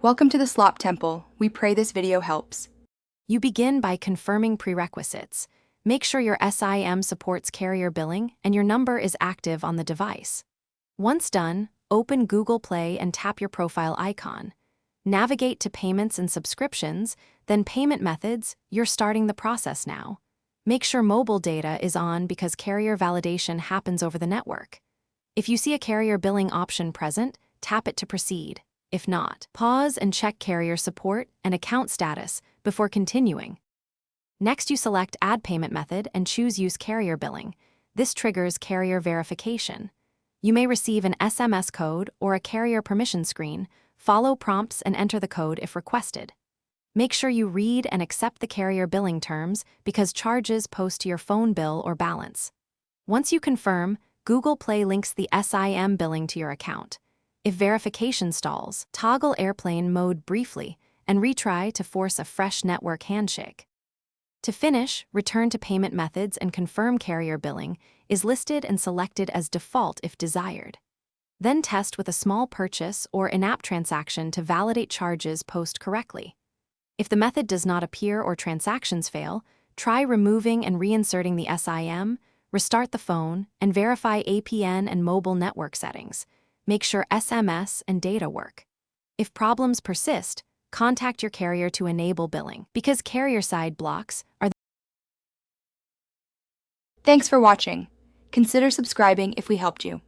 Welcome to the Slop Temple. We pray this video helps. You begin by confirming prerequisites. Make sure your SIM supports carrier billing and your number is active on the device. Once done, open Google Play and tap your profile icon. Navigate to Payments and Subscriptions, then Payment Methods. You're starting the process now. Make sure mobile data is on because carrier validation happens over the network. If you see a carrier billing option present, tap it to proceed. If not, pause and check carrier support and account status before continuing. Next, you select Add Payment Method and choose Use Carrier Billing. This triggers carrier verification. You may receive an SMS code or a carrier permission screen. Follow prompts and enter the code if requested. Make sure you read and accept the carrier billing terms because charges post to your phone bill or balance. Once you confirm, Google Play links the SIM billing to your account. If verification stalls, toggle airplane mode briefly and retry to force a fresh network handshake. To finish, return to Payment Methods and confirm carrier billing is listed and selected as default if desired. Then test with a small purchase or in-app transaction to validate charges post correctly. If the method does not appear or transactions fail, try removing and reinserting the SIM, restart the phone, and verify APN and mobile network settings. Make sure SMS and data work. If problems persist, contact your carrier to enable billing, because carrier-side blocks are Thanks for watching. Consider subscribing if we helped you.